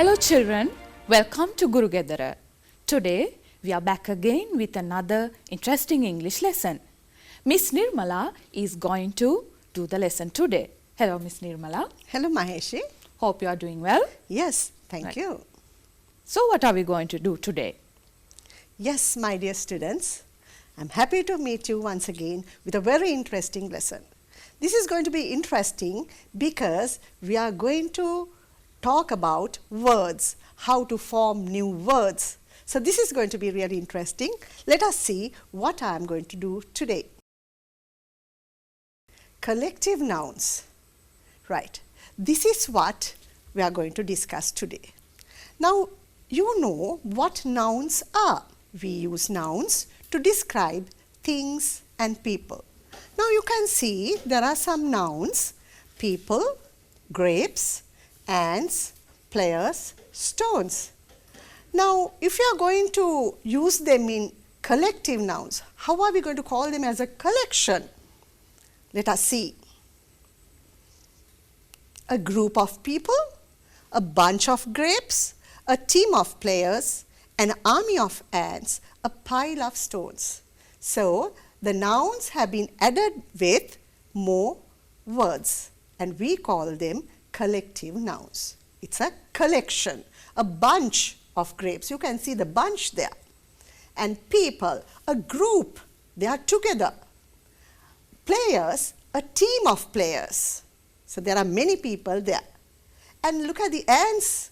Hello children, welcome to Guru Gedara. Today we are back again with another interesting English lesson. Miss Nirmala is going to do the lesson today. Hello Miss Nirmala. Hello Maheshi. Hope you are doing well. Yes, thank Right. you. So what are we going to do today? Yes, my dear students, I'm happy to meet you once again with a very interesting lesson. This is going to be interesting because we are going to talk about words, how to form new words. So this is going to be really interesting. Let us see what I am going to do today. Collective nouns. Right. This is what we are going to discuss today. Now, you know what nouns are. We use nouns to describe things and people. Now, you can see there are some nouns: people, grapes, ants, players, stones. Now, if you are going to use them in collective nouns, how are we going to call them as a collection? Let us see. A group of people, a bunch of grapes, a team of players, an army of ants, a pile of stones. So, the nouns have been added with more words and we call them collective nouns. It's a collection, a bunch of grapes. You can see the bunch there. And people, a group, they are together. Players, a team of players. So there are many people there. And look at the ants,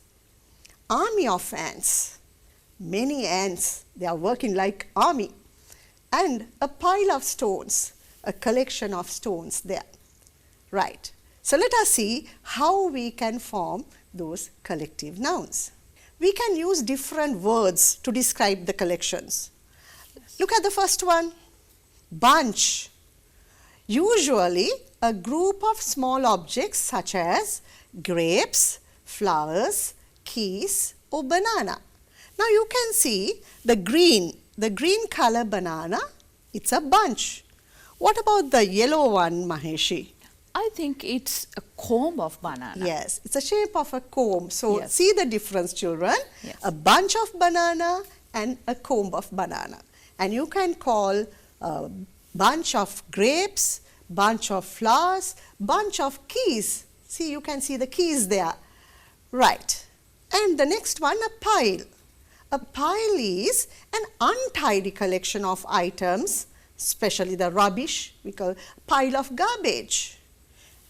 army of ants. Many ants, they are working like army. And a pile of stones, a collection of stones there. Right. So let us see how we can form those collective nouns. We can use different words to describe the collections. Look at the first one, bunch. Usually a group of small objects such as grapes, flowers, keys or banana. Now you can see the green color banana, it's a bunch. What about the yellow one, Maheshi? I think it's a comb of banana. Yes, it's a shape of a comb. So Yes. see the difference, children. Yes. A bunch of banana and a comb of banana. And you can call a bunch of grapes, bunch of flowers, bunch of keys. See, you can see the keys there. Right. And the next one, a pile. A pile is an untidy collection of items, especially the rubbish, we call pile of garbage.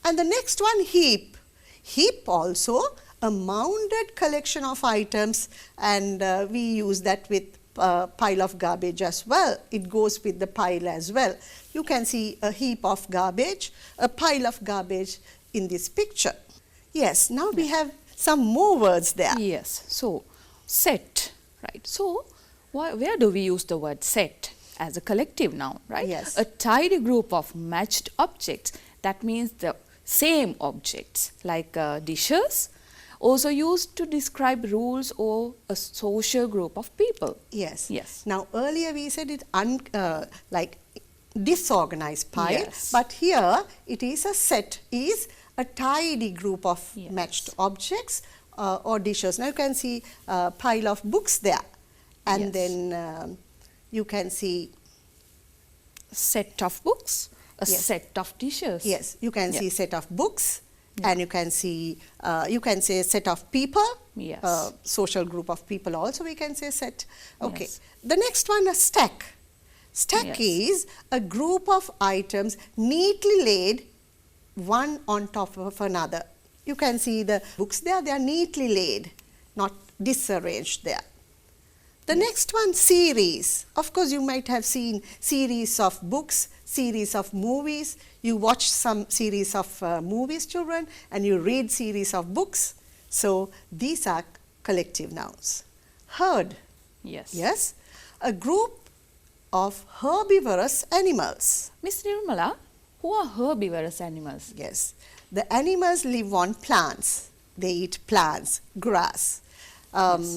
And the next one, heap. Heap also a mounded collection of items, and we use that with pile of garbage as well. It goes with the pile as well. You can see a heap of garbage, a pile of garbage in this picture. Yes, now we have some more words there. Yes, so set, right. So where do we use the word set? As a collective noun, right? Yes. A tidy group of matched objects. That means the same objects like dishes, also used to describe rules or a social group of people. Yes. Yes. Now earlier we said it like disorganized pile, Yes. but here it is a set, is a tidy group of Yes. matched objects or dishes. Now you can see a pile of books there, and Yes. then you can see Set of books, a Yes. set of dishes. yes, you can Yeah. see set of books, and you can see you can say set of people, Yes. social group of people also we can say set. Okay, Yes. the next one, a stack. Stack Yes. is a group of items neatly laid one on top of another. You can see the books there, they are neatly laid, not disarranged there. The next one, series. Of course, you might have seen series of books, series of movies. You watch some series of movies, children, and you read series of books. So these are collective nouns. Herd. Yes. Yes, a group of herbivorous animals. Miss Nirmala, who are herbivorous animals? Yes, the animals live on plants. They eat plants, grass.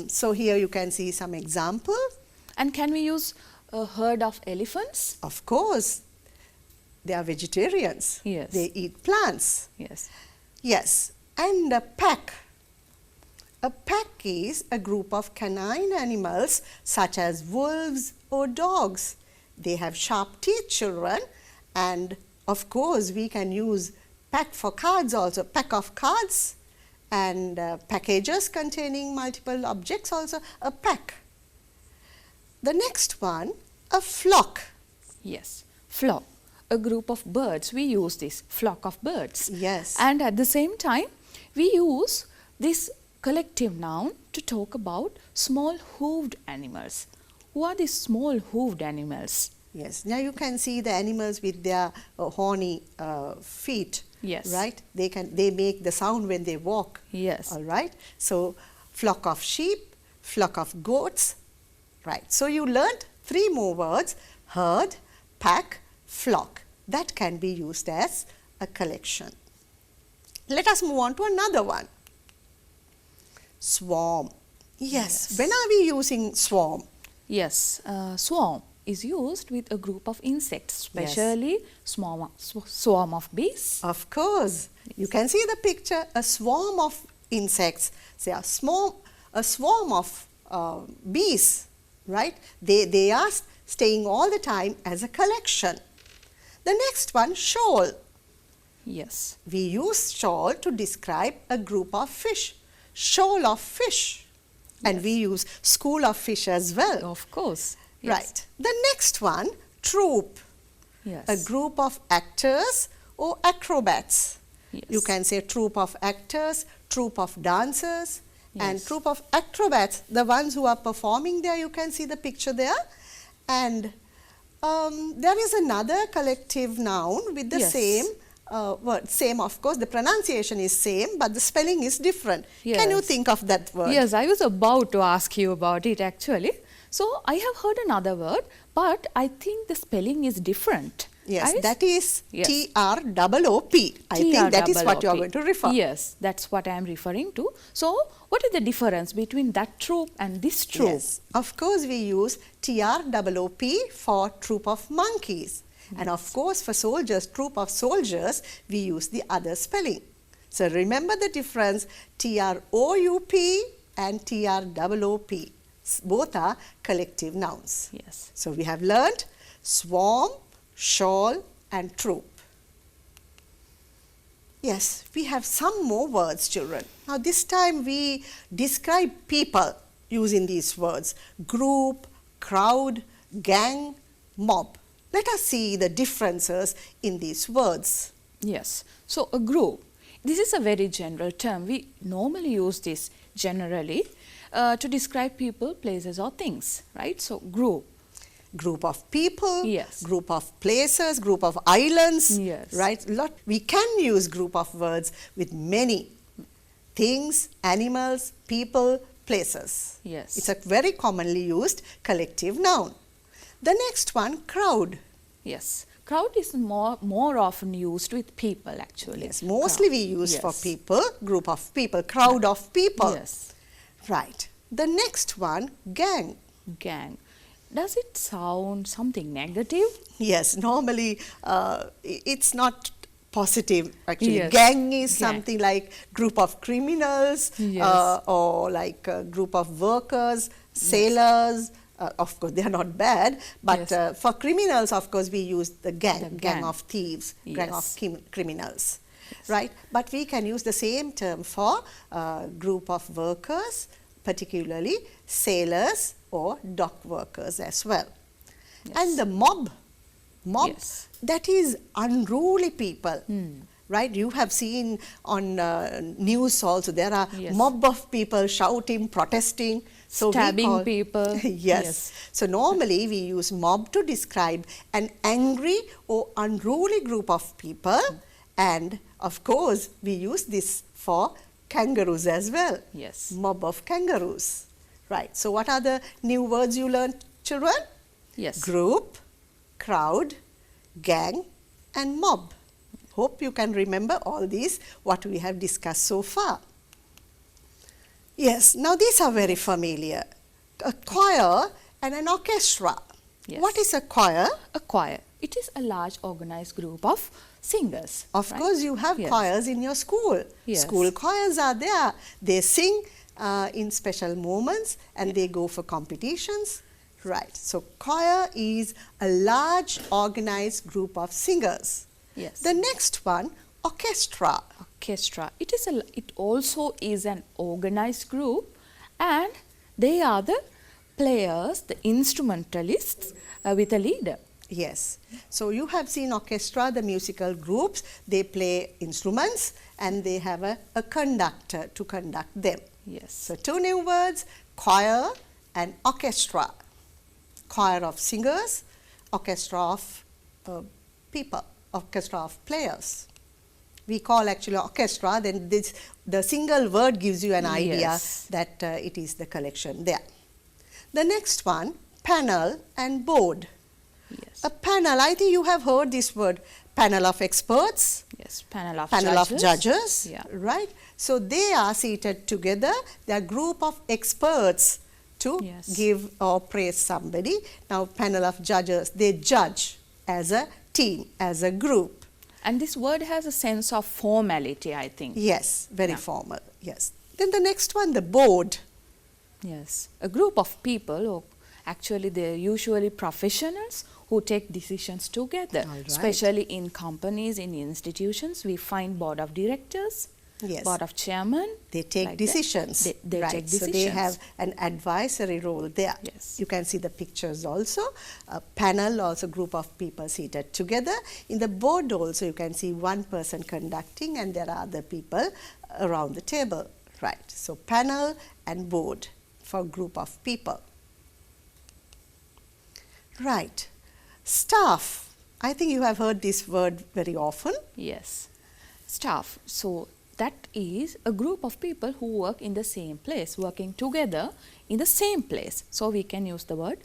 So here you can see some example. And can we use a herd of elephants? Of course, they are vegetarians. Yes. They eat plants. Yes. Yes, and a pack. A pack is a group of canine animals such as wolves or dogs. They have sharp teeth, children, and of course we can use pack for cards also, pack of cards, and packages containing multiple objects also, a pack. The next one, a flock. Yes, flock, a group of birds. We use this flock of birds. Yes. And at the same time, we use this collective noun to talk about small hooved animals. Who are these small hooved animals? Yes, now you can see the animals with their horny feet. Yes. Right? They make the sound when they walk. Yes. All right. So flock of sheep, flock of goats. Right. So you learned 3 more words: herd, pack, flock. That can be used as a collection. Let us move on to another one. Swarm. Yes. When are we using swarm? Yes, swarm is used with a group of insects, especially swarm of bees. Of course. You can see the picture, a swarm of insects. Say a swarm of bees, right? They are staying all the time as a collection. The next one, shoal. Yes. We use shoal to describe a group of fish. Shoal of fish. And Yes. we use school of fish as well. Of course. Yes. Right. The next one, troupe. Yes. A group of actors or acrobats. Yes. You can say troupe of actors, troupe of dancers, and Yes. troupe of acrobats, the ones who are performing there. You can see the picture there. And there is another collective noun with the Yes. same word. Same, of course, the pronunciation is same, but the spelling is different. Can you Yes. think of that word? Yes, I was about to ask you about it actually. So I have heard another word, but I think the spelling is different. Yes, right? that is Yes. TROOP. I think that is what you are going to refer. Yes, that's what I am referring to. So, what is the difference between that troop and this troop? Yes, of course we use TROOP for troop of monkeys. And of course for soldiers, troop of soldiers, we use the other spelling. So remember the difference, TROUP and TROOP. Both are collective nouns. Yes. So we have learnt swarm, shoal and troop. Yes, we have some more words, children. Now this time we describe people using these words: group, crowd, gang, mob. Let us see the differences in these words. Yes. So, a group. This is a very general term. We normally use this generally to describe people, places or things, right? So, group. Group of people, Yes. group of places, group of islands, Yes. right? We can use group of words with many things, animals, people, places. Yes. It's a very commonly used collective noun. The next one, crowd. Yes. Crowd is more often used with people actually. Yes, mostly we use for people, group of people, crowd of people. Yes. Right. The next one, gang. Gang. Does it sound something negative? Yes, normally it's not positive actually. Yes. Gang is Gang. something like group of criminals Yes. or like a group of workers, sailors. Of course, they are not bad, but Yes. for criminals, of course, we use the gang, The gang gang. of thieves, gang of Yes. criminals, right? But we can use the same term for group of workers, particularly sailors or dock workers as well. Yes. And the mob, Yes. that is unruly people. Right, you have seen on news also there are Yes. mob of people shouting, protesting, so we Stabbing call- people. yes. Yes. So normally we use mob to describe an angry or unruly group of people, and of course we use this for kangaroos as well. Yes. Mob of kangaroos. Right. So what are the new words you learned, children? Yes. Group, crowd, gang and mob. Hope you can remember all these what we have discussed so far. Yes, now these are very familiar. A choir and an orchestra. Yes. What is a choir? A choir. It is a large organized group of singers. Of right? course, you have Yes. choirs in your school. Yes. School choirs are there. They sing in special moments and they go for competitions. Right. So choir is a large organized group of singers. Yes. The next one, orchestra. Orchestra. It also is an organized group, and they are the players, the instrumentalists with a leader. Yes. So you have seen orchestra, the musical groups, they play instruments and they have a conductor to conduct them. Yes. So two new words, choir and orchestra. Choir of singers, orchestra of people, orchestra of players. We call actually orchestra, then the single word gives you an idea Yes. that it is the collection there. The next one, panel and board. Yes. A panel, I think you have heard this word, panel of experts, Yes. Panel of judges, Yeah. right? So they are seated together, they are a group of experts to Yes. give or praise somebody. Now panel of judges, they judge as a team, as a group. And this word has a sense of formality, I think. Yes, very Yeah. formal, yes. Then the next one, the board. Yes. A group of people, or actually they're usually professionals who take decisions together. All right. Especially in companies, in institutions, we find board of directors, Yes. board of chairman. They take like that. decisions. They right. take So decisions. they have an advisory role there. Yes. You can see the pictures also. A panel, also group of people seated together. In the board also you can see one person conducting and there are other people around the table. Right. So panel and board for group of people. Right. Staff. I think you have heard this word very often. Yes. Staff. So that is a group of people who work in the same place, working together in the same place. So we can use the word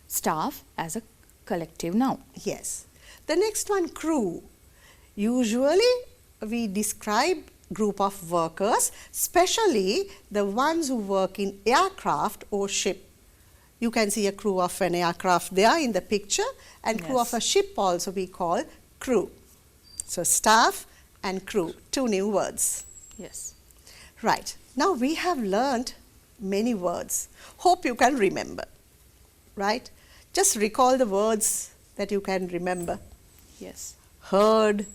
staff as a collective noun. Yes. The next one, crew. Usually we describe group of workers, especially the ones who work in aircraft or ship. You can see a crew of an aircraft there in the picture, and crew Yes. of a ship also we call crew. So staff and crew, two new words. Yes. Right. Now we have learned many words. Hope you can remember. Right? Just recall the words that you can remember. Yes. Herd,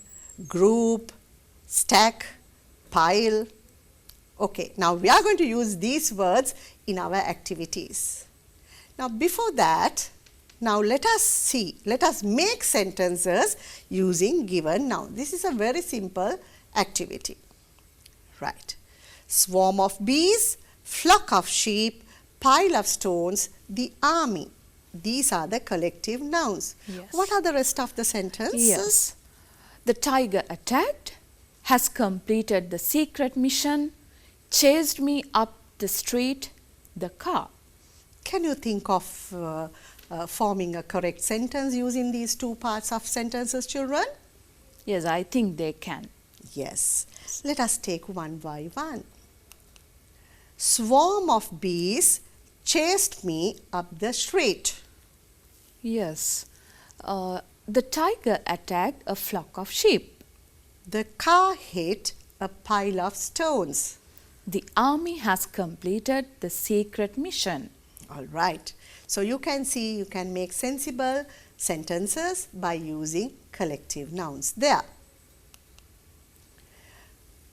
group, stack, pile. Okay, now we are going to use these words in our activities. Now before that, now let us make sentences using given noun. This is a very simple activity. Right. Swarm of bees, flock of sheep, pile of stones, the army. These are the collective nouns. Yes. What are the rest of the sentences? Yes. The tiger attacked, has completed the secret mission, chased me up the street, the car. Can you think of forming a correct sentence using these two parts of sentences, children? Yes, I think they can. Yes. Let us take one by one. Swarm of bees chased me up the street. Yes. The tiger attacked a flock of sheep. The car hit a pile of stones. The army has completed the secret mission. All right. So you can see you can make sensible sentences by using collective nouns there.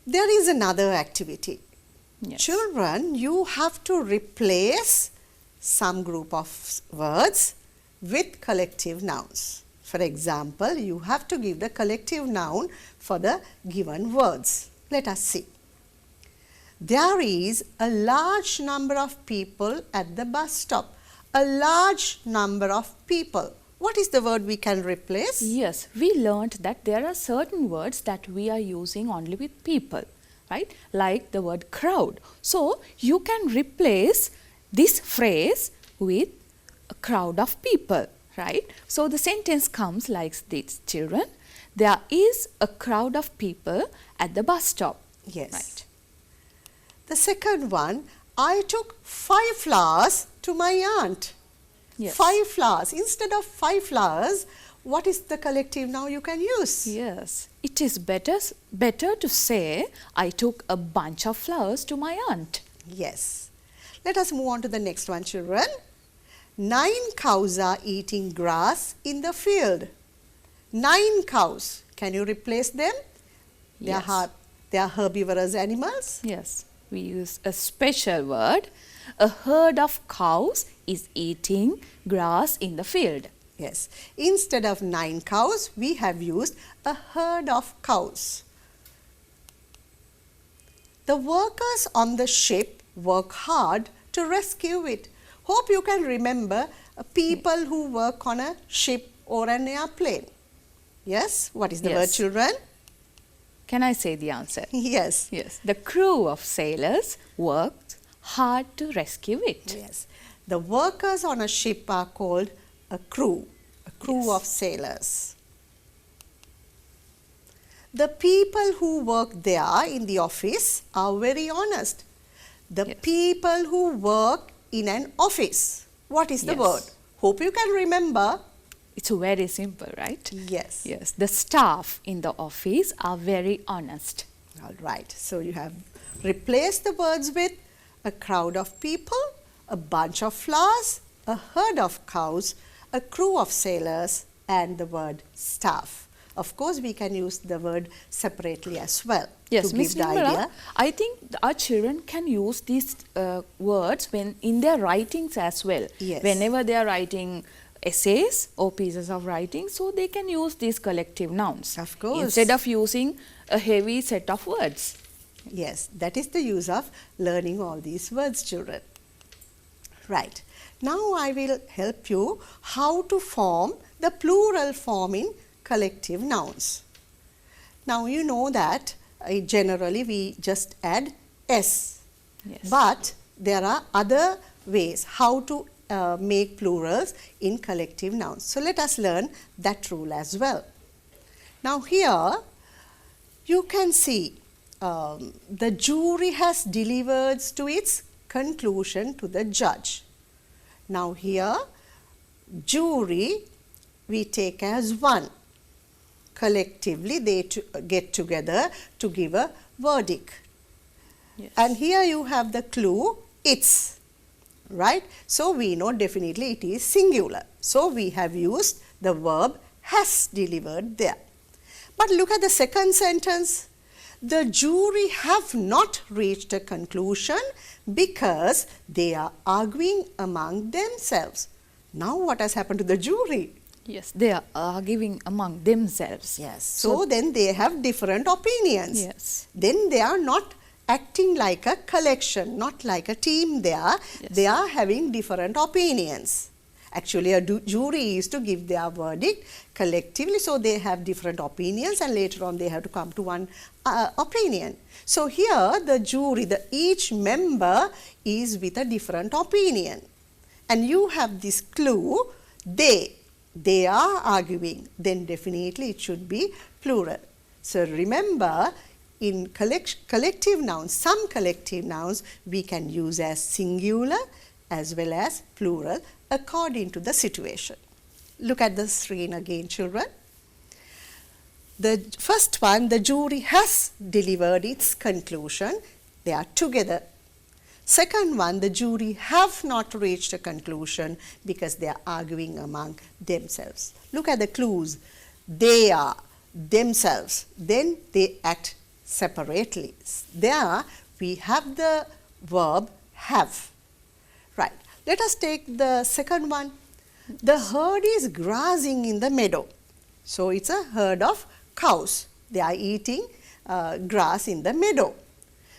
There is another activity. Yes. Children, you have to replace some group of words with collective nouns. For example, you have to give the collective noun for the given words. Let us see. There is a large number of people at the bus stop. A large number of people. What is the word we can replace? Yes, we learnt that there are certain words that we are using only with people, right? Like the word crowd. So, you can replace this phrase with a crowd of people, right? So, the sentence comes like this, children. There is a crowd of people at the bus stop. Yes. Right. The second one, I took 5 flowers to my aunt. Yes. 5 flowers. Instead of 5 flowers, what is the collective noun you can use? Yes, it is better to say I took a bunch of flowers to my aunt. Yes. Let us move on to the next one, children. 9 cows are eating grass in the field. 9 cows. Can you replace them? Yes. They are herbivorous animals. Yes, we use a special word. A herd of cows is eating grass in the field. Yes. Instead of 9 cows, we have used a herd of cows. The workers on the ship work hard to rescue it. Hope you can remember people who work on a ship or an airplane. Yes? What is the word, Yes. children? Can I say the answer? Yes. Yes, the crew of sailors worked hard to rescue it. Yes. The workers on a ship are called a crew Yes. of sailors. The people who work there in the office are very honest. The Yes. people who work in an office. What is the Yes. word? Hope you can remember. It's very simple, right? Yes. Yes, the staff in the office are very honest. All right. So you have replaced the words with a crowd of people, a bunch of flowers, a herd of cows, a crew of sailors, and the word staff. Of course, we can use the word separately as well Yes, to Miss give the Nirmala, idea. I think our children can use these words when in their writings as well. Yes. Whenever they are writing essays or pieces of writing, so they can use these collective nouns. Of course. Instead of using a heavy set of words. Yes, that is the use of learning all these words, children. Right. Now I will help you how to form the plural form in collective nouns. Now you know that generally we just add s. Yes. But there are other ways how to make plurals in collective nouns. So let us learn that rule as well. Now here you can see the jury has delivered to its conclusion to the judge. Now here jury we take as one. Collectively they get together to give a verdict. Yes. And here you have the clue, it's, right? So we know definitely it is singular. So we have used the verb has delivered there. But look at the second sentence. The jury have not reached a conclusion because they are arguing among themselves. Now what has happened to the jury? Yes, they are arguing among themselves. Yes. So then they have different opinions. Yes. Then they are not acting like a collection, not like a team there. Yes. They are having different opinions. Actually, a jury is to give their verdict collectively, so they have different opinions and later on they have to come to one opinion. So here the jury, each member is with a different opinion. And you have this clue, they are arguing, then definitely it should be plural. So remember, in collective nouns, some collective nouns we can use as singular as well as plural according to the situation. Look at the screen again, children. The first one, the jury has delivered its conclusion. They are together. Second one, the jury have not reached a conclusion because they are arguing among themselves. Look at the clues. They are, themselves. Then they act separately. There we have the verb have. Right. Let us take the second one. The herd is grazing in the meadow. So it's a herd of cows. They are eating grass in the meadow.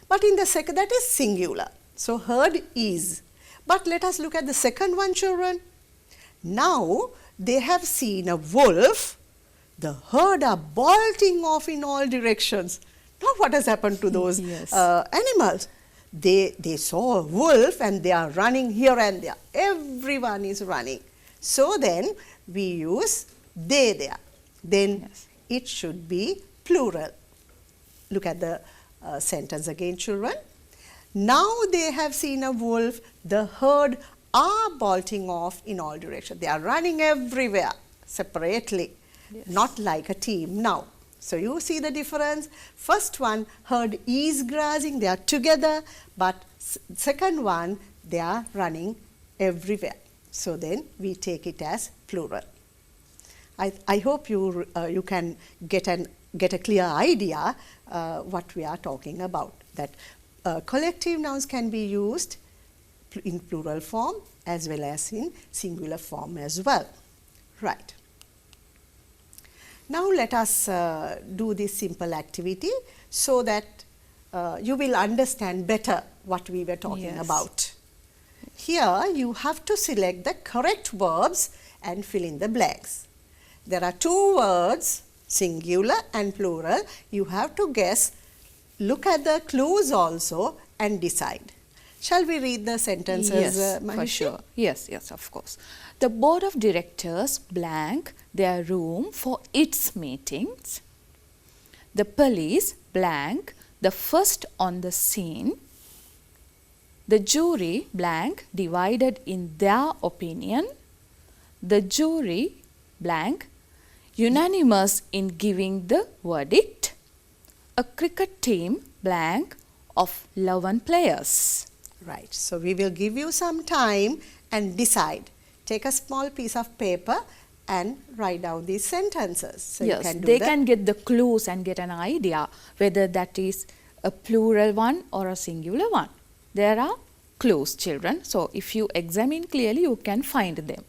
But in the second, that is singular. So herd is. But let us look at the second one, children. Now they have seen a wolf. The herd are bolting off in all directions. Now what has happened to those Yes. animals? They saw a wolf and they are running here and there. Everyone is running. So then we use they there. Then Yes. it should be plural. Look at the sentence again, children. Now they have seen a wolf. The herd are bolting off in all directions. They are running everywhere separately, Yes. not like a team now. So you see the difference. First one, herd is grazing. They are together. But Second one, they are running everywhere. So then we take it as plural. I hope you can get a clear idea what we are talking about. That collective nouns can be used in plural form as well as in singular form as well. Right. Now let us do this simple activity so that you will understand better what we were talking about. Here you have to select the correct verbs and fill in the blanks. There are two words, singular and plural. You have to guess, look at the clues also and decide. Shall we read the sentences, Yes, Mahishi? for sure. Yes, of course. The board of directors blank their room for its meetings. The police blank the first on the scene. The jury blank divided in their opinion. The jury blank unanimous in giving the verdict. A cricket team blank of 11 players. Right. So we will give you some time and decide. Take a small piece of paper and write down these sentences. So yes, you can do they can get the clues and get an idea whether that is a plural one or a singular one. There are clues, children. So if you examine clearly, you can find them.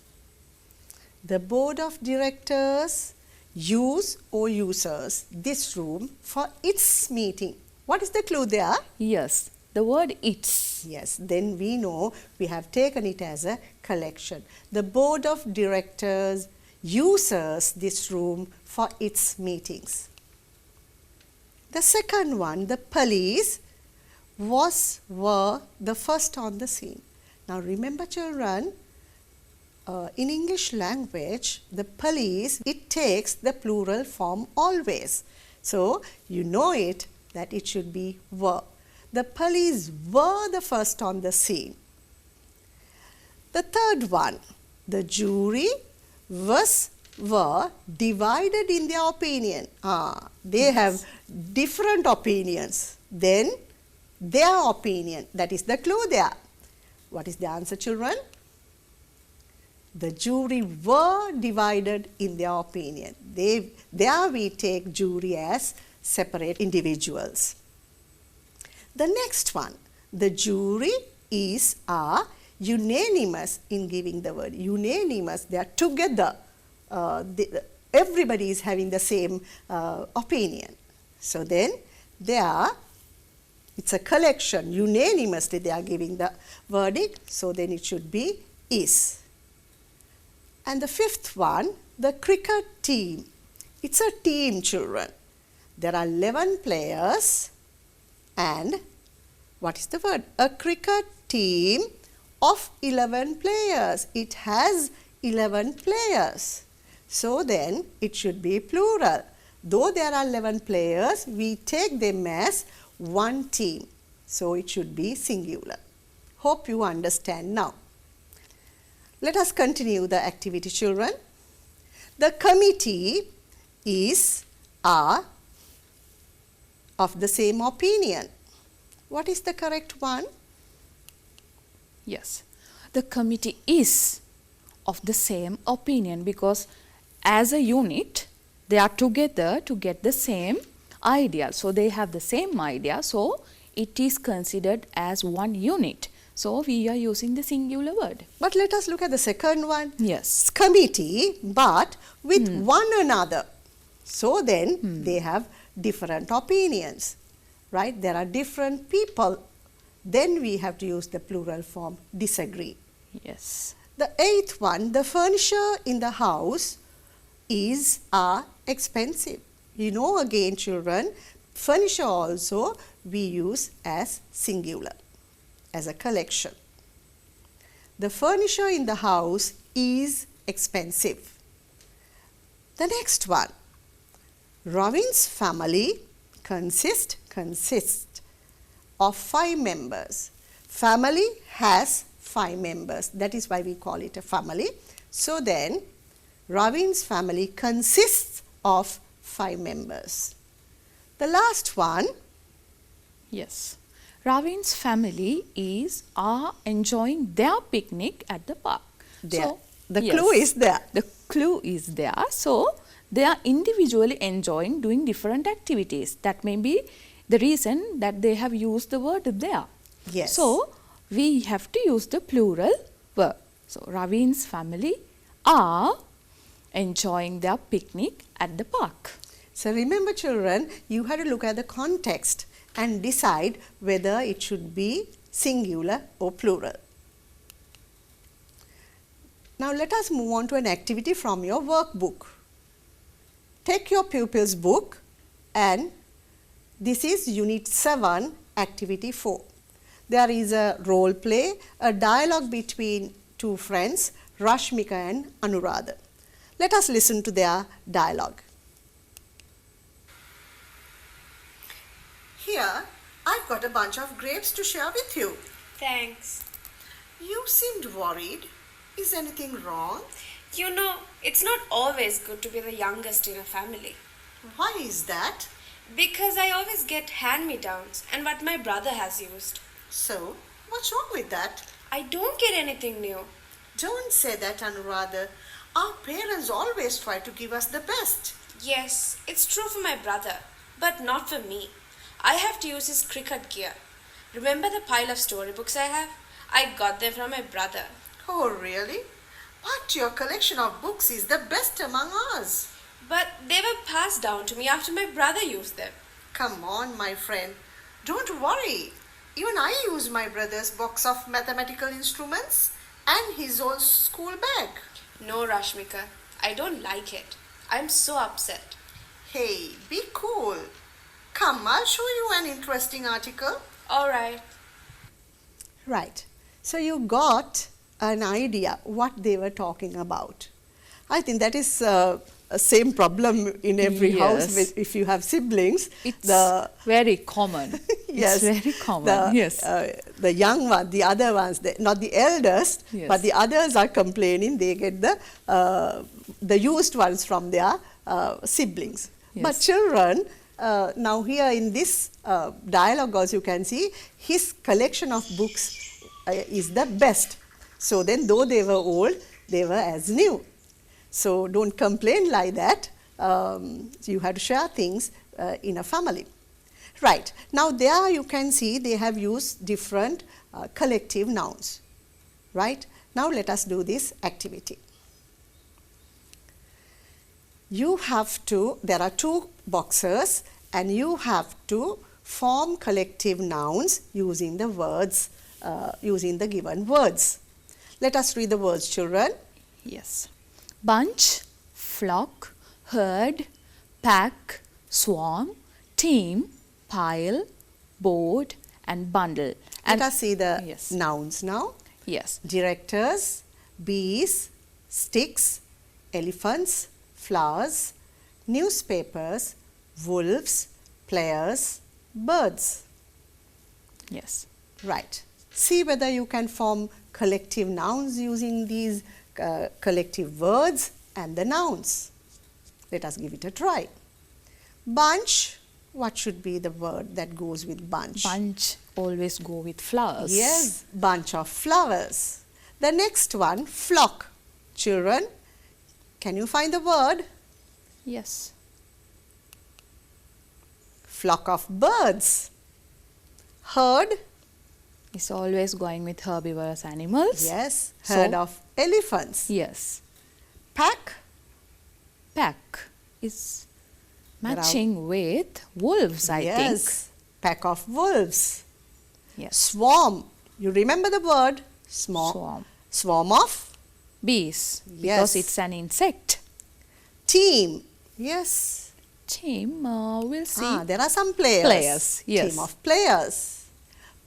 The board of directors use or uses this room for its meeting. What is the clue there? Yes, the word its. Yes, then we know we have taken it as a collection. The board of directors uses this room for its meetings. The second one, the police were the first on the scene. Now remember, children, in English language, the police, it takes the plural form always. So you know it that it should be were. The police were the first on the scene. The third one, the jury were divided in their opinion. They have different opinions. Then their opinion, that is the clue there. What is the answer, children? The jury were divided in their opinion. There we take jury as separate individuals. The next one, the jury are unanimous in giving the word. Unanimous, they are together. Everybody is having the same opinion. So then it's a collection. Unanimously they are giving the verdict. So then it should be is. And the fifth one, the cricket team. It's a team, children. There are 11 players and what is the word? A cricket team of 11 players. It has 11 players. So then it should be plural. Though there are 11 players, we take them as one team. So it should be singular. Hope you understand now. Let us continue the activity, children. The committee are of the same opinion. What is the correct one? Yes, the committee is of the same opinion because as a unit, they are together to get the same idea. So they have the same idea. So it is considered as one unit. So we are using the singular word. But let us look at the second one. Yes. Committee, but with one another. So then they have different opinions, right? There are different people. Then we have to use the plural form disagree. Yes. The eighth one, the furniture in the house are expensive. You know, again, children, furniture also we use as singular, as a collection. The furniture in the house is expensive. The next one, Robin's family consists of 5 members. Family has 5 members. That is why we call it a family. So then, Robin's family consists of 5 members. The last one. Yes. Ravin's family are enjoying their picnic at the park. There. So, The yes, clue is there. The clue is there. So, they are individually enjoying doing different activities. That may be the reason that they have used the word there. Yes. So, we have to use the plural verb. So, Ravin's family are enjoying their picnic at the park. So remember children, you have to look at the context and decide whether it should be singular or plural. Now let us move on to an activity from your workbook. Take your pupils' book and this is Unit 7, Activity 4. There is a role play, a dialogue between two friends, Rashmika and Anuradha. Let us listen to their dialogue. Here, I've got a bunch of grapes to share with you. Thanks. You seemed worried. Is anything wrong? You know, it's not always good to be the youngest in a family. Why is that? Because I always get hand-me-downs and what my brother has used. So, what's wrong with that? I don't get anything new. Don't say that, Anuradha. Our parents always try to give us the best. Yes, it's true for my brother, but not for me. I have to use his cricket gear. Remember the pile of storybooks I have? I got them from my brother. Oh, really? But your collection of books is the best among us. But they were passed down to me after my brother used them. Come on, my friend. Don't worry. Even I use my brother's box of mathematical instruments and his old school bag. No, Rashmika, I don't like it. I'm so upset. Hey, be cool. Come, I'll show you an interesting article. All right. Right. So you got an idea what they were talking about. I think that is a same problem in every house Yes. if you have siblings. It's very common. Yes, It's very common. Yes. The young one, the other ones, not the eldest, Yes. but the others are complaining. They get the used ones from their siblings. Yes. But children, now here in this dialogue, as you can see, his collection of books is the best. So then, though they were old, they were as new. So don't complain like that. You have to share things in a family. Right. Now there you can see they have used different collective nouns. Right. Now let us do this activity. You have to, there are two boxes and you have to form collective nouns using the words, using the given words. Let us read the words, children. Yes. Bunch, flock, herd, pack, swarm, team, pile, board and bundle. And Let us see the yes. nouns now. Yes. Directors, bees, sticks, elephants, flowers, newspapers, wolves, players, birds. Yes. Right. See whether you can form collective nouns using these collective words and the nouns. Let us give it a try. Bunch, what should be the word that goes with bunch? Bunch always go with flowers. Yes, bunch of flowers. The next one, flock. Children, can you find the word? Yes. Flock of birds. Herd. It's always going with herbivorous animals. Yes, So- herd of elephants. Yes. Pack. Pack is There are- matching with wolves, I think. Yes, pack of wolves. Yes. Swarm. You remember the word? Swarm. Swarm of Bees, because Yes. it's an insect. team. Yes. Team, we'll see. There are some players. Players, yes. Team of players.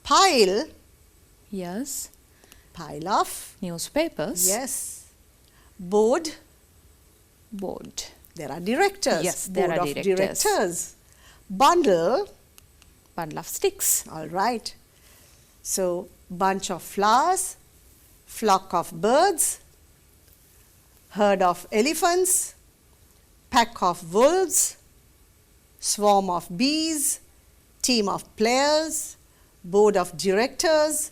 Pile. Yes. Pile of. Newspapers. Yes. Board. Board. There are directors. Yes, there Board are of directors. directors. Bundle. Bundle of sticks. All right. So, bunch of flowers, flock of birds, herd of elephants, pack of wolves, swarm of bees, team of players, board of directors,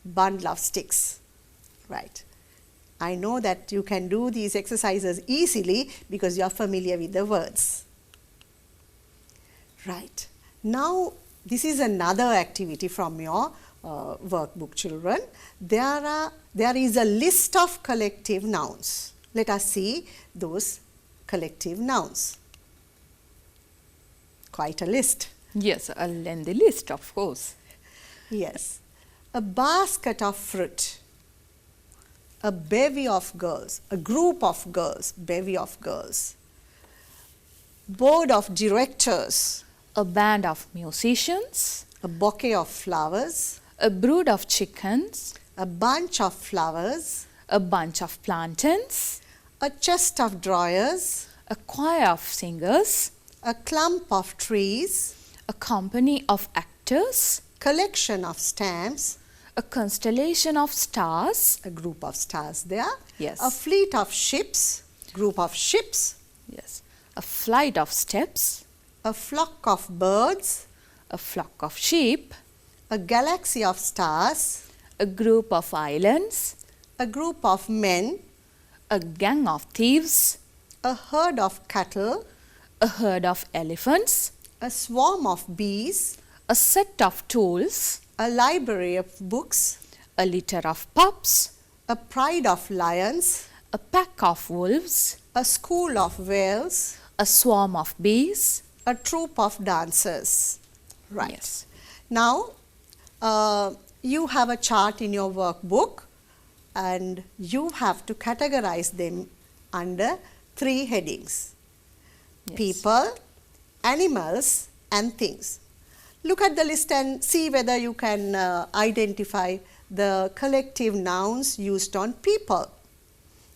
bundle of sticks. Right. I know that you can do these exercises easily because you are familiar with the words. Right. Now, this is another activity from your workbook, children. There is a list of collective nouns. Let us see those collective nouns. Quite a list. Yes, a lengthy list, of course. Yes. A basket of fruit. A bevy of girls. A group of girls. Bevy of girls. Board of directors. A band of musicians, A bouquet of flowers. a brood of chickens, A bunch of flowers. a bunch of plantains, A chest of drawers. a choir of singers, A clump of trees. a company of actors, Collection of stamps. a constellation of stars, A group of stars there. Yes. A fleet of ships. Group of ships. yes, a flight of steps, A flock of birds. a flock of sheep, A galaxy of stars. a group of islands, A group of men. a gang of thieves, A herd of cattle. a herd of elephants, A swarm of bees. a set of tools, A library of books. a litter of pups, A pride of lions. a pack of wolves, A school of whales. a swarm of bees. A troop of dancers. Right. Yes. Now, you have a chart in your workbook and you have to categorize them under 3 headings. Yes. People, animals and things. Look at the list and see whether you can identify the collective nouns used on people.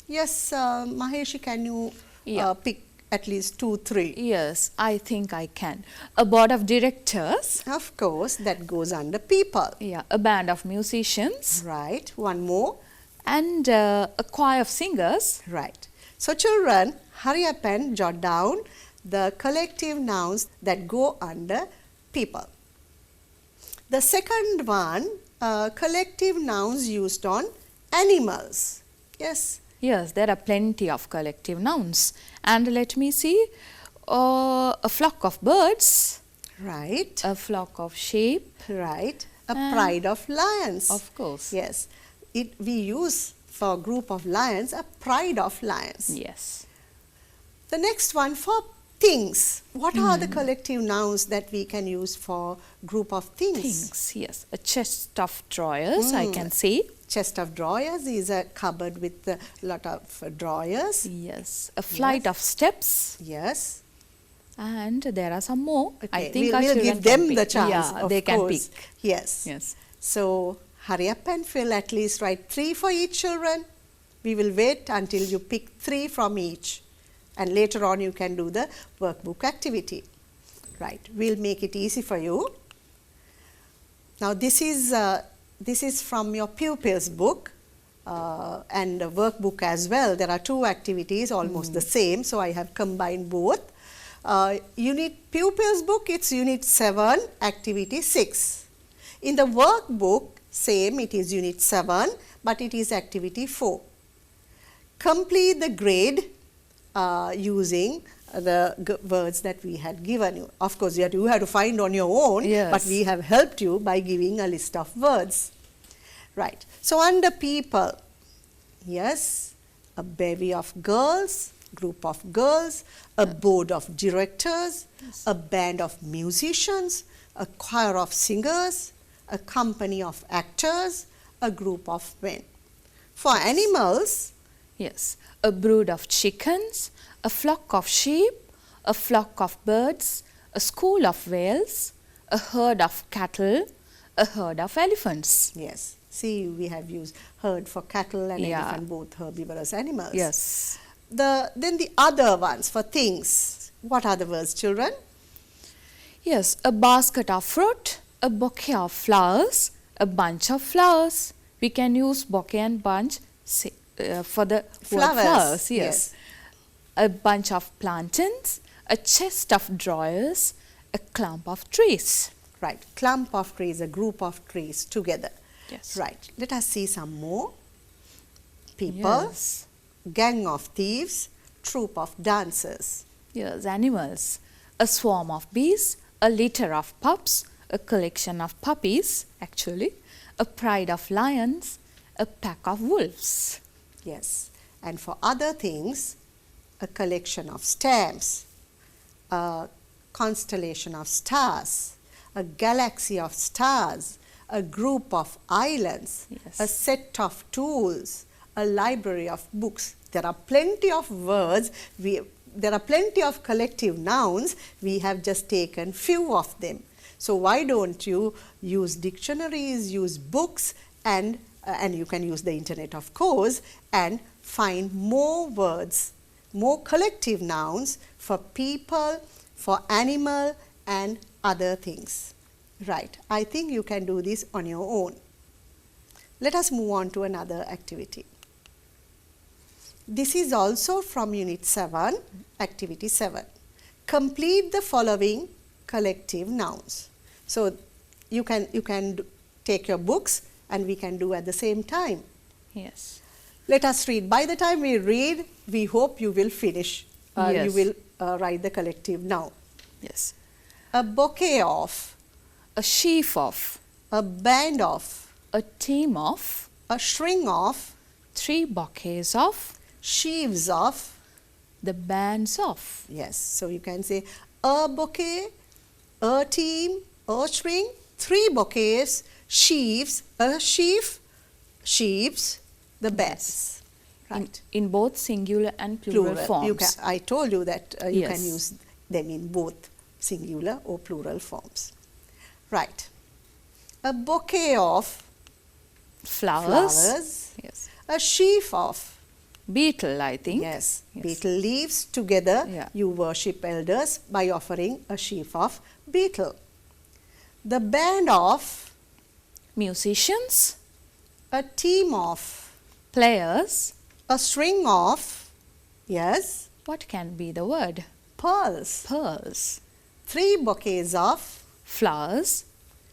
Yes, Maheshi, can you Yeah. pick at least 2, 3? Yes, I think I can. A board of directors, Of course, that goes under people. yeah, a band of musicians, Right. One more. and a choir of singers. Right. So children, hurry up and jot down the collective nouns that go under people. The second one, collective nouns used on animals. Yes. Yes, there are plenty of collective nouns. And let me see, a flock of birds, Right. a flock of sheep, Right. A And- pride of lions. of course. Yes. We use for a group of lions a pride of lions. Yes. The next one for things. What are the collective nouns that we can use for group of things? Things, yes. A chest of drawers, I can say. Chest of drawers is a cupboard with a lot of drawers. Yes. A flight Yes. of steps. Yes. And there are some more. I Okay, think we'll our children give can them pick. the chance. Yeah, of they can course. pick. Yes. Yes. So hurry up and fill at least write 3 for each children. We will wait until you pick 3 from each. And later on you can do the workbook activity. Right. We'll make it easy for you. Now this is from your pupils book and the workbook as well. There are 2 activities almost the same, so I have combined both. Pupils book, it's unit 7, activity 6. In the workbook, same, it is unit 7, but it is activity 4. Complete the grade using the words that we had given you. Of course, you had to find on your own, Yes. but we have helped you by giving a list of words. Right. So under people, yes, a bevy of girls, group of girls, a board of directors, a band of musicians, a choir of singers, a company of actors, a group of men. For animals, Yes, a brood of chickens, a flock of sheep, a flock of birds, a school of whales, a herd of cattle, a herd of elephants. yes, see, we have used herd for cattle and Yeah. elephant, both herbivorous animals. Yes. Then the other ones for things. What are the words, children? Yes, a basket of fruit, a bouquet of flowers, a bunch of flowers. We can use bouquet and bunch for the word flowers. Yes. A bunch of plantains, a chest of drawers, a clump of trees. Right. Clump of trees, a group of trees together. Yes. Right. Let us see some more. People, Yes. gang of thieves, troop of dancers. Yes, animals. A swarm of bees, a litter of pups, a collection of puppies, actually, a pride of lions, a pack of wolves. Yes. And for other things, a collection of stamps, a constellation of stars, a galaxy of stars, a group of islands, Yes. a set of tools, a library of books. There are plenty of words, there are plenty of collective nouns, we have just taken few of them. So why don't you use dictionaries, use books, and you can use the internet of course, and find more words, more collective nouns for people, for animal and other things. Right, I think you can do this on your own. Let us move on to another activity. This is also from Unit 7, Activity 7. Complete the following collective nouns. So you can take your books and we can do at the same time. Yes. Let us read. By the time we read, we hope you will finish. Yes. You will write the collective noun. Yes. A bouquet of, A sheaf of, a band of, a team of, a string of, 3 bouquets of, sheaves of. the bands of. Yes, so you can say a bouquet, a team, a string, 3 bouquets, sheaves, a sheaf, sheaves, the bands. Right. In both singular and plural, forms. I told you that you can Yes. use them in both singular or plural forms. Right. A bouquet of flowers, Yes. a sheaf of, Beetle, I think. yes, Yes. beetle leaves. Together Yeah. you worship elders by offering a sheaf of beetle. The band of, Musicians, a team of, players. a string of, yes, What can be the word? pearls. Pearls. 3 bouquets of, Flowers,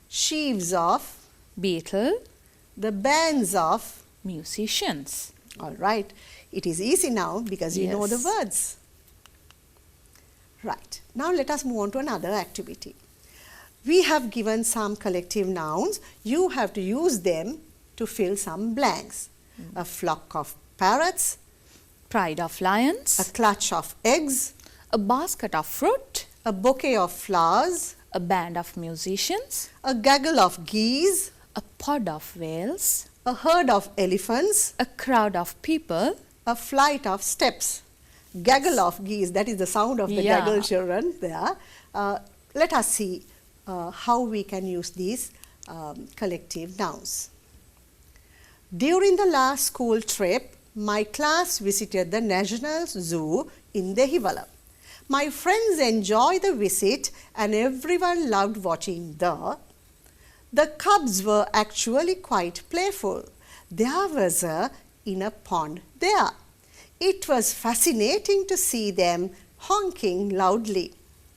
sheaves of, beetle, the bands of. musicians. All right, it is easy now because we know the Yes. words. Right, now let us move on to another activity. We have given some collective nouns. You have to use them to fill some blanks. A flock of parrots, Pride of a lions, clutch of eggs, a basket of fruit, a bouquet of flowers, a band of musicians, a gaggle of geese, a pod of whales, a herd of elephants, a crowd of people, a flight of steps. Gaggle of geese, that is the sound of the Yeah. gaggle children there. Let us see how we can use these collective nouns. During the last school trip, my class visited the National Zoo in Dehiwala. My friends enjoyed the visit and everyone loved watching the cubs were actually quite playful. There was a inner pond there. It was fascinating to see them honking loudly.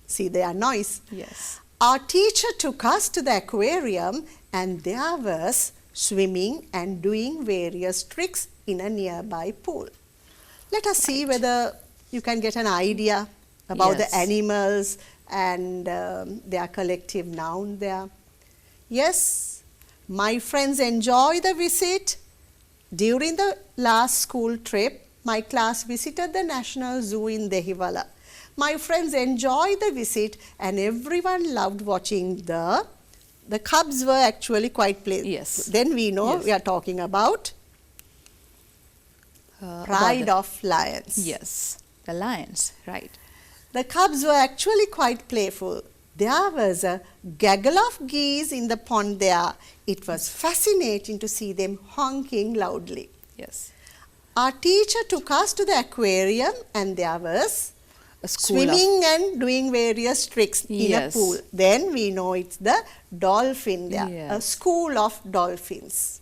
See their noise. Yes. Our teacher took us to the aquarium and there was swimming and doing various tricks in a nearby pool. Let us see whether you can get an idea about Yes. the animals and their collective noun there. Yes, my friends enjoy the visit. During the last school trip, my class visited the National Zoo in Dehiwala. My friends enjoyed the visit and everyone loved watching the cubs were actually quite playful. Yes. Then we know Yes. we are talking about pride about of lions. Yes, the lions, right. The cubs were actually quite playful. There was a gaggle of geese in the pond there. It was fascinating to see them honking loudly. Yes. Our teacher took us to the aquarium and there was A school of swimming and doing various tricks in a Yes. pool. Then we know it's the dolphin there, a Yes. school of dolphins.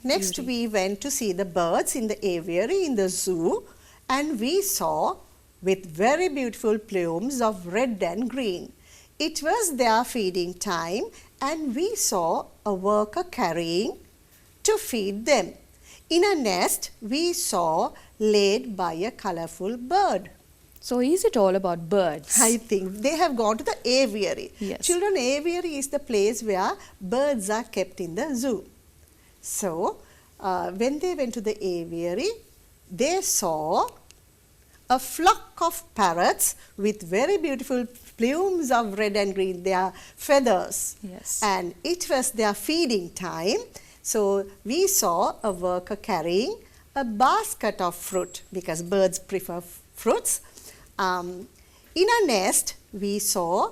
Next we went to see the birds in the aviary in the zoo and we saw with very beautiful plumes of red and green. It was their feeding time and we saw a worker carrying to feed them. In a nest we saw laid by a colorful bird. So is it all about birds? I think they have gone to the aviary. Yes. Children, aviary is the place where birds are kept in the zoo. So, when they went to the aviary, they saw a flock of parrots with very beautiful plumes of red and green, their feathers. Yes. And it was their feeding time. So, we saw a worker carrying a basket of fruit because birds prefer fruits. In a nest, we saw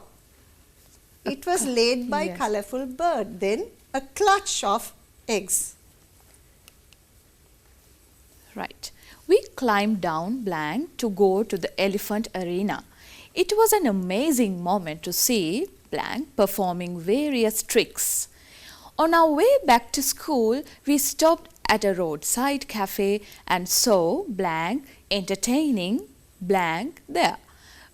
it was laid by yes. colorful bird, then a clutch of eggs. Right. We climbed down blank to go to the elephant arena. It was an amazing moment to see blank performing various tricks. On our way back to school, we stopped at a roadside cafe and saw blank entertaining blank there.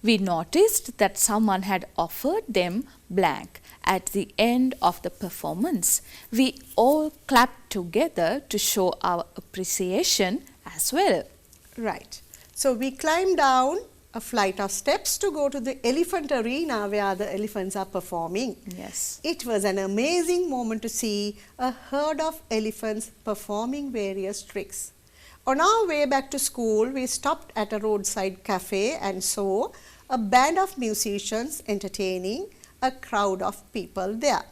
We noticed that someone had offered them blank at the end of the performance. We all clapped together to show our appreciation as well. Right. So we climbed down a flight of steps to go to the elephant arena where the elephants are performing. Yes. It was an amazing moment to see a herd of elephants performing various tricks. On our way back to school, we stopped at a roadside cafe and saw a band of musicians entertaining a crowd of people there.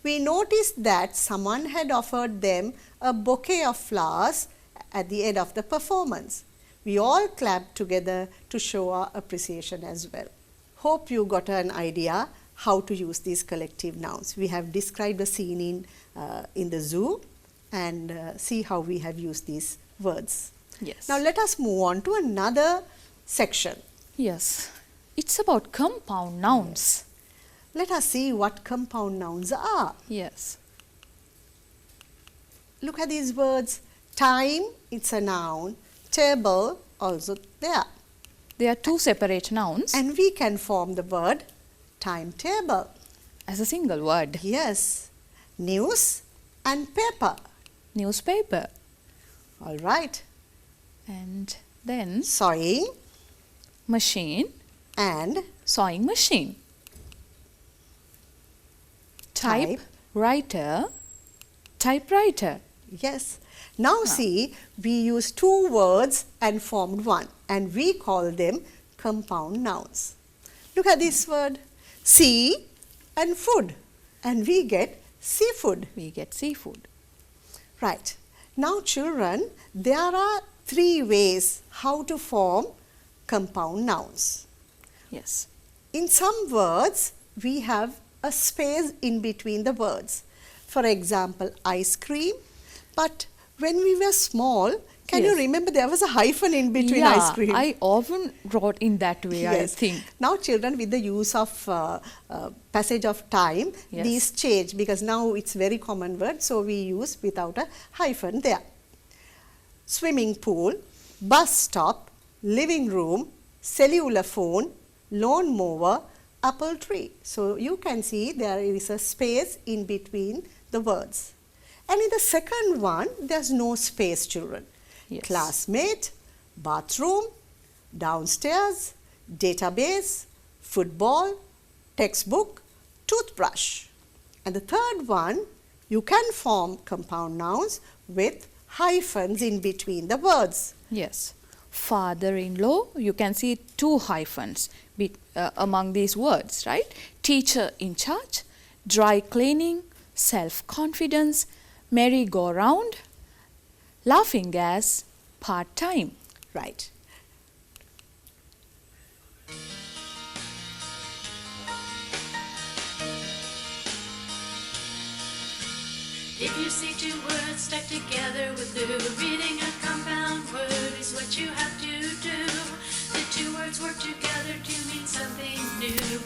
We noticed that someone had offered them a bouquet of flowers at the end of the performance. We all clapped together to show our appreciation as well. Hope you got an idea how to use these collective nouns. We have described the scene in the zoo and see how we have used these words. Yes. Now let us move on to another section. Yes. It's about compound nouns. Let us see what compound nouns are. Yes. Look at these words. Time, it's a noun. Table, also there. They are two separate nouns And we can form the word timetable. as a single word. Yes. News and paper. Newspaper. All right. And then Sewing machine, and sewing machine. Type. Typewriter, typewriter. yes. Now see, we use two words and formed one, and we call them compound nouns. Look at this word, sea and food, and we get seafood. We get seafood. Right. Now children, there are three ways how to form compound nouns. Yes. In some words, we have a space in between the words. For example, ice cream. But when we were small, can you Yes. remember there was a hyphen in between Yeah, ice cream? I often wrote in that way, I Yes. think. Now children, with the use of passage of time, Yes. these change because now it's very common word, so we use without a hyphen there. Swimming pool, bus stop, living room, cellular phone, lawn mower, apple tree. So you can see there is a space in between the words. And in the second one, there's no space, children. Yes. Classmate, bathroom, downstairs, database, football, textbook, toothbrush. And the third one, you can form compound nouns with hyphens in between the words. Yes. Father-in-law, you can see two hyphens among these words, right? Teacher in charge, dry cleaning, self-confidence, merry-go-round, laughing gas, part-time. Right. If you see two words stuck together with glue, reading a compound word is what you have to do. The two words work together to mean something new.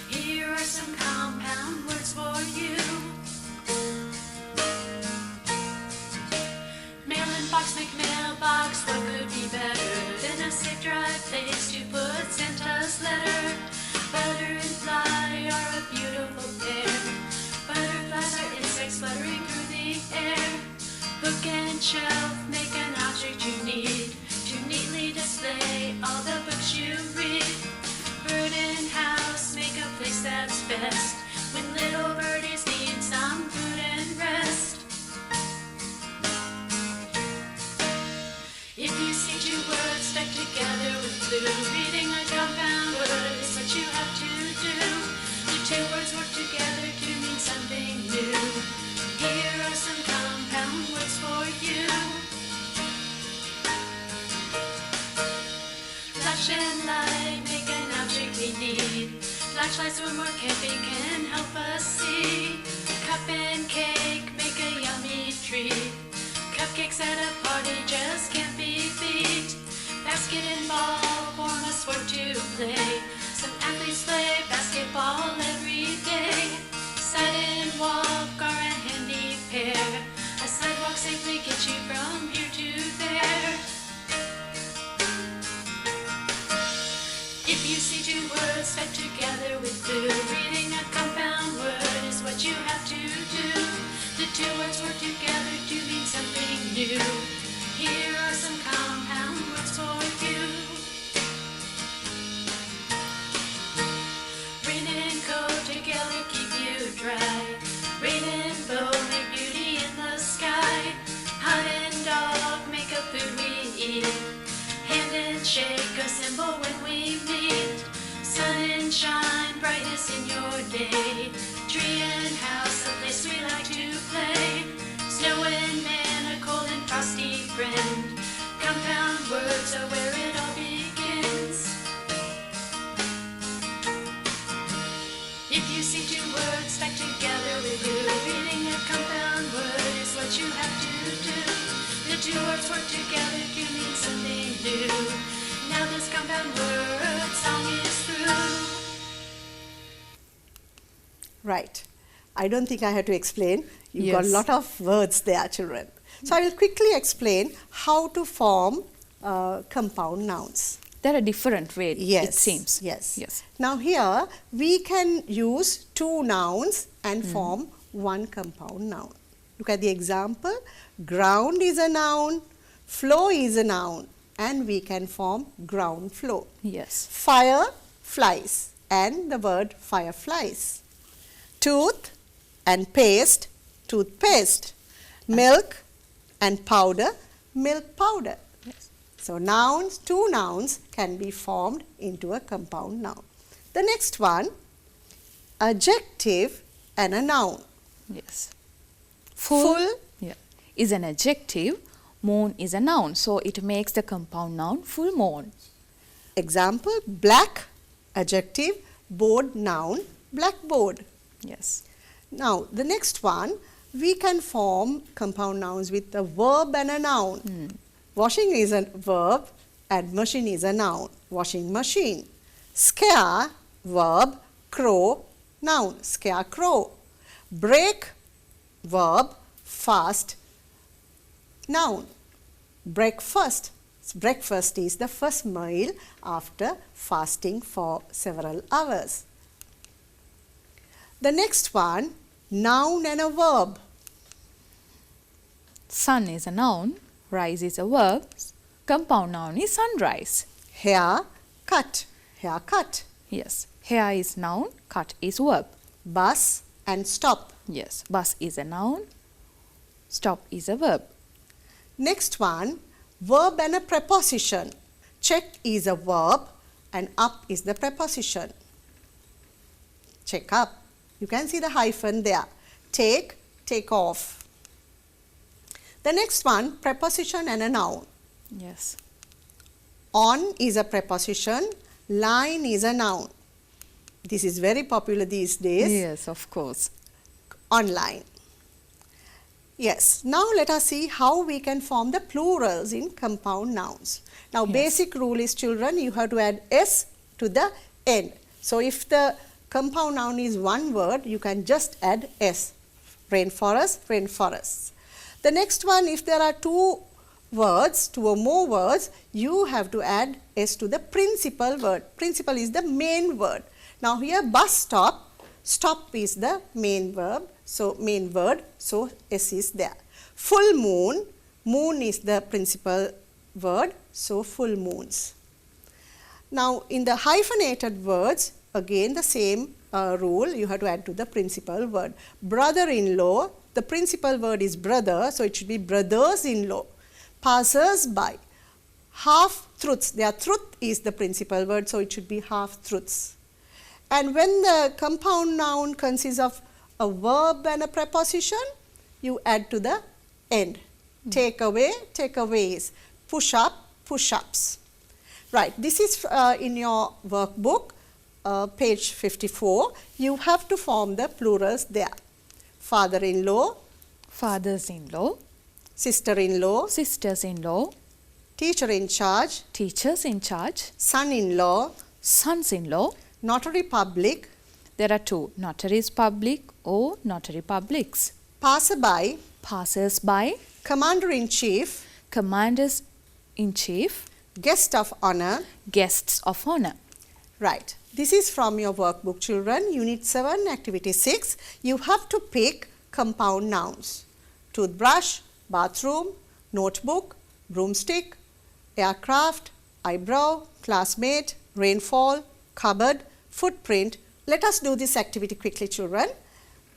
Here are some compound words for you. Mail and box make mailbox. What could be better than a safe, dry place to put Santa's letter? Butter and fly are Book and shelf, make an object you need to neatly display all the books you read. Bird and house, make a place that's best when little birdies need some food and rest. If you see two words stuck together with glue, reading a compound word is what you have to do. The two words work together to mean something new. Here are some compound words for you. Flash and light, make an object we need. Flashlights when we're camping can help us see. Cup and cake, make a yummy treat. Cupcakes at a party just can't be beat. Basket and ball form a sport to play. Some athletes play basketball every day. Side and walk are a handy pair. A sidewalk safely gets you from here to there. If you see two words stuck together with glue, reading a compound word is what you have to do. The two words work together to mean something new. Here are some compound words for you. Rain and coat together keep you dry. Rain and bow make beauty in the sky. Hot and dog make a food we eat. Hand and shake a symbol when we meet. Sun and shine, brightness in your day. Tree and house, a place we like to play. Snow and man, a cold and frosty friend. Compound words are where it all begins. If you see two words stuck together with glue, reading a compound word is what you have to do. The two words work together to mean something new. Now this compound word song is through. Right. I don't think I have to explain. You've got a Yes. lot of words there, children. So I will quickly explain how to form compound nouns. There are different ways, Yes. it seems. Yes. Yes. Now here we can use two nouns and form one compound noun. Look at the example. Ground is a noun, flow is a noun, and we can form ground flow. Yes. Fire, flies, and the word fireflies. Tooth and paste, toothpaste. Milk and powder, milk powder. Yes. So nouns, two nouns can be formed into a compound noun. The next one, adjective and a noun. Yes. Full, Yeah, is an adjective. Moon is a noun. So it makes the compound noun full moon. example, black, adjective, board, noun, blackboard. Yes. Now, the next one, we can form compound nouns with a verb and a noun. Washing is a verb and machine is a noun. Washing machine. Scare, verb, crow, noun. Scarecrow. Break, verb, fast, noun. Breakfast. Breakfast is the first meal after fasting for several hours. The next one, noun and a verb. Sun is a noun. Rise is a verb. Compound noun is sunrise. Hair, cut. Haircut. Yes. Hair is noun. Cut is verb. Bus and stop. Yes. Bus is a noun. Stop is a verb. Next one, verb and a preposition. Check is a verb and up is the preposition. Check up. You can see the hyphen there. Take, take off. The next one, preposition and a noun. Yes. On is a preposition, line is a noun. This is very popular these days. Yes, of course. Online. Yes, now let us see how we can form the plurals in compound nouns. Now, Yes. basic rule is, children, you have to add s to the end. So, if the compound noun is one word, you can just add s. Rainforest, rainforests. The next one, if there are two words, two or more words, you have to add s to the principal word. Principal is the main word. Now, here bus stop, stop is the main verb. So, main word, so s is there. Full moon, moon is the principal word, so full moons. Now in the hyphenated words, again the same rule, you have to add to the principal word. Brother-in-law, the principal word is brother, so it should be brothers-in-law. Passers-by, half-truths, their truth is the principal word, so it should be half-truths. And when the compound noun consists of a verb and a preposition, you add to the end. Take away, takeaways. Push up, push-ups. Right, this is in your workbook, page 54. You have to form the plurals there. Father-in-law, Fathers-in-law, sister-in-law, sisters-in-law, teacher-in-charge, teachers in charge, son-in-law, sons-in-law. notary public, There are two, notaries public or notary publics. passer-by, Passers-by, commander-in-chief, commanders-in-chief, guest of honor. guests of honor. Right, this is from your workbook, children, unit 7, activity 6. You have to pick compound nouns. Toothbrush, bathroom, notebook, broomstick, aircraft, eyebrow, classmate, rainfall, cupboard, footprint. Let us do this activity quickly, children.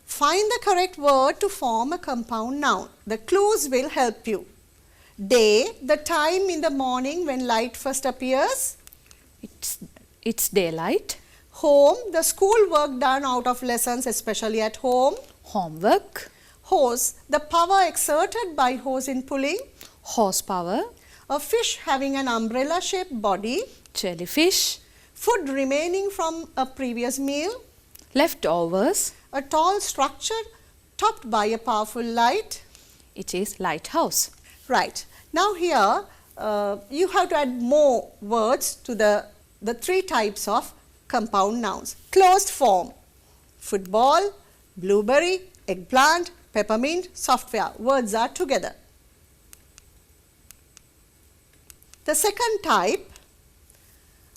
Find the correct word to form a compound noun. The clues will help you. Day, the time in the morning when light first appears. It's daylight. Home, the school work done out of lessons, especially at home. Homework, Hose, the power exerted by hose in pulling. horsepower, A fish having an umbrella-shaped body. jellyfish, Food remaining from a previous meal. leftovers. A tall structure topped by a powerful light. It is lighthouse. Right. Now here you have to add more words to the three types of compound nouns. Closed form, football, blueberry, eggplant, peppermint, software. Words are together. The second type,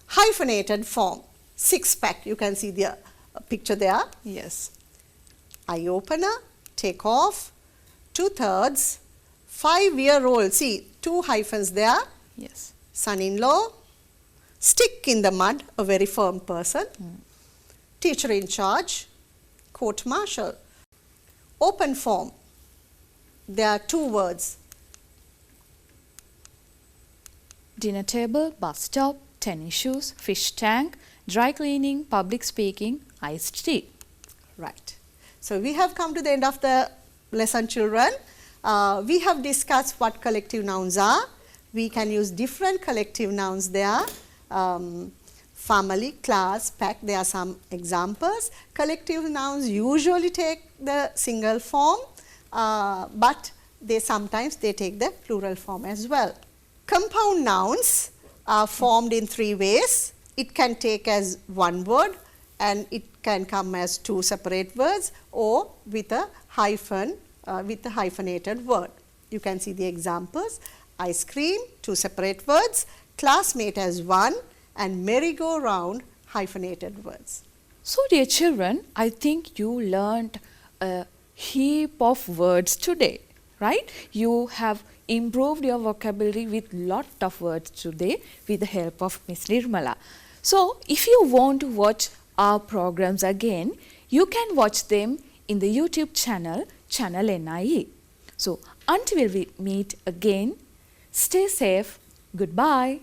hyphenated form, six-pack. You can see the picture there. Yes. Eye opener, take off, 2/3, 5-year-old. See, 2 hyphens there. Yes. Son-in-law, stick in the mud, a very firm person. Teacher in charge, court martial. Open form, there are 2 words. Dinner table, bus stop, tennis shoes, fish tank, dry cleaning, public speaking, iced tea. Right. So we have come to the end of the lesson, children. We have discussed what collective nouns are. We can use different collective nouns there. Family, class, pack, there are some examples. Collective nouns usually take the single form, but sometimes they take the plural form as well. Compound nouns are formed in 3 ways. It can take as one word, and it can come as 2 separate words, or with a hyphen, with a hyphenated word. You can see the examples. Ice cream, 2 separate words. Classmate as 1, and merry-go-round, hyphenated words. So dear children, I think you learned a heap of words today, right? You have improved your vocabulary with lot of words today with the help of Miss Nirmala. So if you want to watch our programs again, you can watch them in the YouTube channel, Channel NIE. So until we meet again, stay safe. Goodbye.